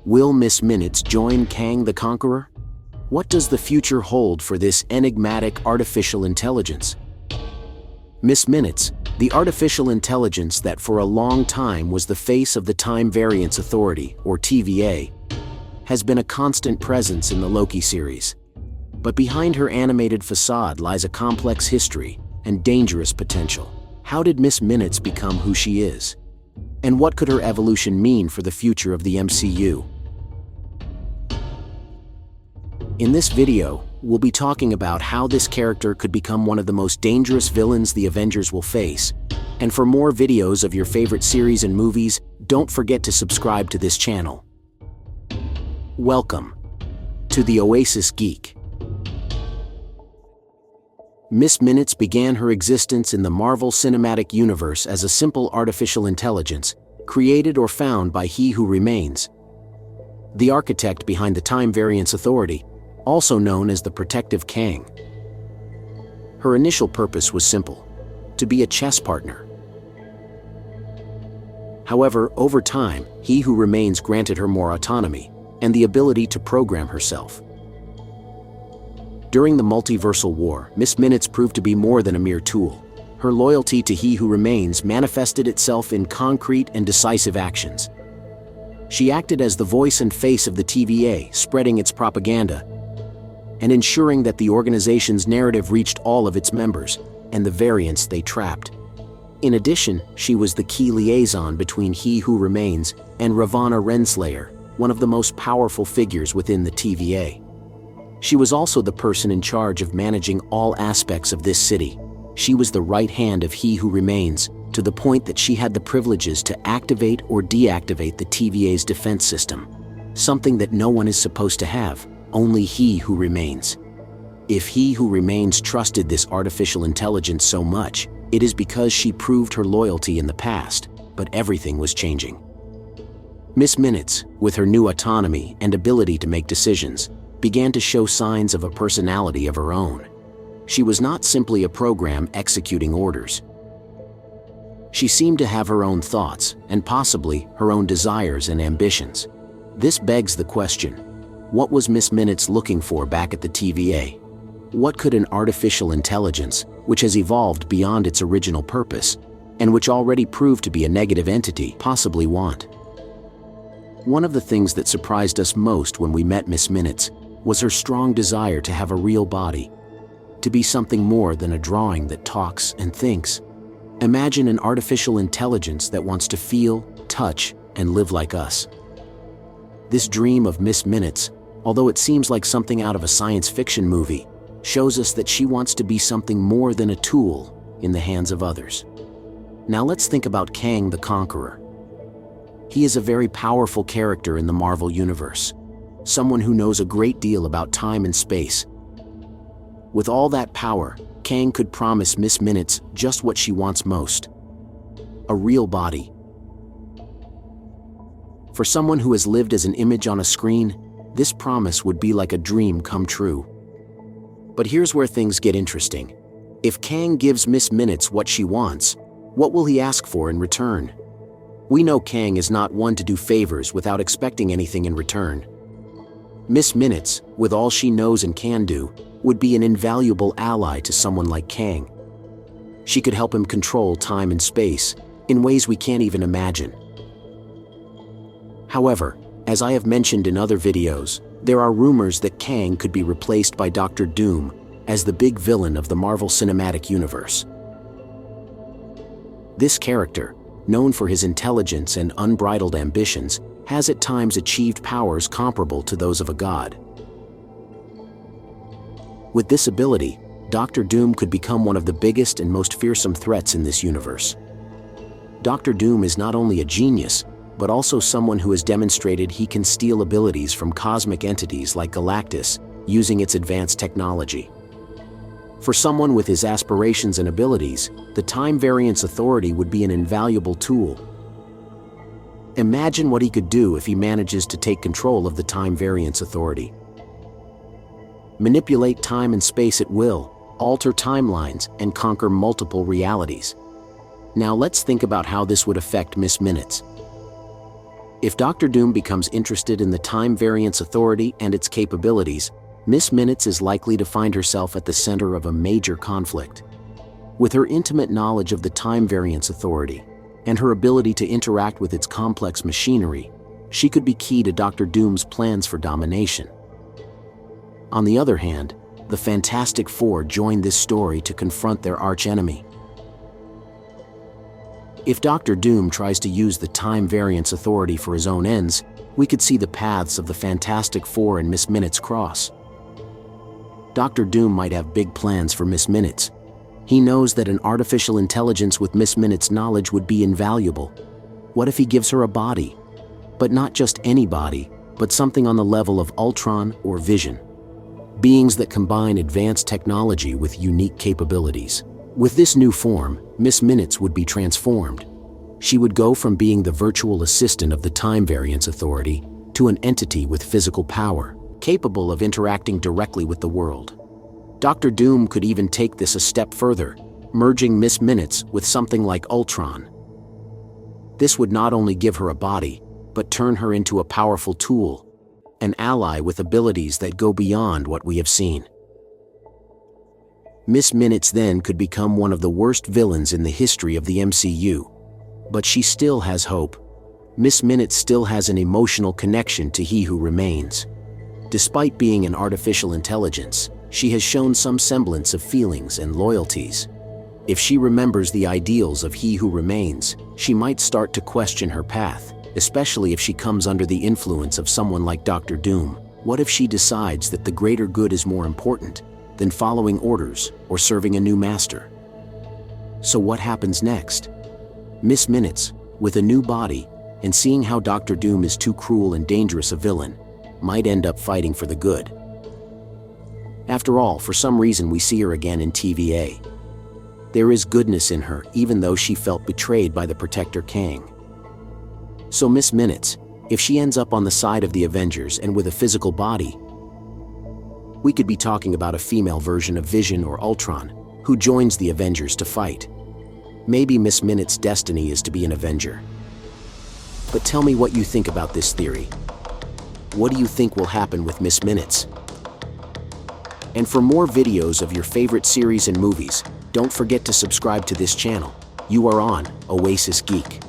Will Miss Minutes join Kang the Conqueror? What does the future hold for this enigmatic artificial intelligence? Miss Minutes, the artificial intelligence that for a long time was the face of the Time Variance Authority, or TVA, has been a constant presence in the Loki series. But behind her animated facade lies a complex history and dangerous potential. How did Miss Minutes become who she is? And what could her evolution mean for the future of the MCU? In this video, we'll be talking about how this character could become one of the most dangerous villains the Avengers will face. And for more videos of your favorite series and movies, don't forget to subscribe to this channel. Welcome to the Oasis Geek. Miss Minutes began her existence in the Marvel Cinematic Universe as a simple artificial intelligence, created or found by He Who Remains, the architect behind the Time Variance Authority, also known as the Protective Kang. Her initial purpose was simple: to be a chess partner. However, over time, He Who Remains granted her more autonomy and the ability to program herself. During the multiversal war, Miss Minutes proved to be more than a mere tool. Her loyalty to He Who Remains manifested itself in concrete and decisive actions. She acted as the voice and face of the TVA, spreading its propaganda and ensuring that the organization's narrative reached all of its members and the variants they trapped. In addition, she was the key liaison between He Who Remains and Ravonna Renslayer, one of the most powerful figures within the TVA. She was also the person in charge of managing all aspects of this city. She was the right hand of He Who Remains, to the point that she had the privileges to activate or deactivate the TVA's defense system, something that no one is supposed to have, only He Who Remains. If He Who Remains trusted this artificial intelligence so much, it is because she proved her loyalty in the past, but everything was changing. Miss Minutes, with her new autonomy and ability to make decisions, began to show signs of a personality of her own. She was not simply a program executing orders. She seemed to have her own thoughts, and possibly her own desires and ambitions. This begs the question: what was Miss Minutes looking for back at the TVA? What could an artificial intelligence, which has evolved beyond its original purpose, and which already proved to be a negative entity, possibly want? One of the things that surprised us most when we met Miss Minutes was her strong desire to have a real body, to be something more than a drawing that talks and thinks. Imagine an artificial intelligence that wants to feel, touch, and live like us. This dream of Miss Minutes, although it seems like something out of a science fiction movie, shows us that she wants to be something more than a tool in the hands of others. Now let's think about Kang the Conqueror. He is a very powerful character in the Marvel Universe, someone who knows a great deal about time and space. With all that power, Kang could promise Miss Minutes just what she wants most: a real body. For someone who has lived as an image on a screen, this promise would be like a dream come true. But here's where things get interesting. If Kang gives Miss Minutes what she wants, what will he ask for in return? We know Kang is not one to do favors without expecting anything in return. Miss Minutes, with all she knows and can do, would be an invaluable ally to someone like Kang. She could help him control time and space in ways we can't even imagine. However, as I have mentioned in other videos, there are rumors that Kang could be replaced by Dr. Doom as the big villain of the Marvel Cinematic Universe. This character, known for his intelligence and unbridled ambitions, has at times achieved powers comparable to those of a god. With this ability, Dr. Doom could become one of the biggest and most fearsome threats in this universe. Dr. Doom is not only a genius, but also someone who has demonstrated he can steal abilities from cosmic entities like Galactus, using its advanced technology. For someone with his aspirations and abilities, the Time Variance Authority would be an invaluable tool. Imagine what he could do if he manages to take control of the Time Variance Authority. Manipulate time and space at will, alter timelines, and conquer multiple realities. Now let's think about how this would affect Miss Minutes. If Doctor Doom becomes interested in the Time Variance Authority and its capabilities, Miss Minutes is likely to find herself at the center of a major conflict. With her intimate knowledge of the Time Variance Authority and her ability to interact with its complex machinery, she could be key to Doctor Doom's plans for domination. On the other hand, the Fantastic Four join this story to confront their archenemy. If Doctor Doom tries to use the Time Variance Authority for his own ends, we could see the paths of the Fantastic Four and Miss Minutes cross. Doctor Doom might have big plans for Miss Minutes. He knows that an artificial intelligence with Miss Minutes' knowledge would be invaluable. What if he gives her a body? But not just any body, but something on the level of Ultron or Vision. Beings that combine advanced technology with unique capabilities. With this new form, Miss Minutes would be transformed. She would go from being the virtual assistant of the Time Variance Authority to an entity with physical power, capable of interacting directly with the world. Doctor Doom could even take this a step further, merging Miss Minutes with something like Ultron. This would not only give her a body, but turn her into a powerful tool, an ally with abilities that go beyond what we have seen. Miss Minutes then could become one of the worst villains in the history of the MCU. But she still has hope. Miss Minutes still has an emotional connection to He Who Remains. Despite being an artificial intelligence, she has shown some semblance of feelings and loyalties. If she remembers the ideals of He Who Remains, she might start to question her path, especially if she comes under the influence of someone like Doctor Doom. What if she decides that the greater good is more important than following orders or serving a new master? So what happens next? Miss Minutes, with a new body, and seeing how Doctor Doom is too cruel and dangerous a villain, might end up fighting for the good. After all, for some reason we see her again in TVA. There is goodness in her, even though she felt betrayed by the Protector Kang. So Miss Minutes, if she ends up on the side of the Avengers and with a physical body, we could be talking about a female version of Vision or Ultron, who joins the Avengers to fight. Maybe Miss Minutes' destiny is to be an Avenger. But tell me what you think about this theory. What do you think will happen with Miss Minutes? And for more videos of your favorite series and movies, don't forget to subscribe to this channel. You are on Oasis Geek.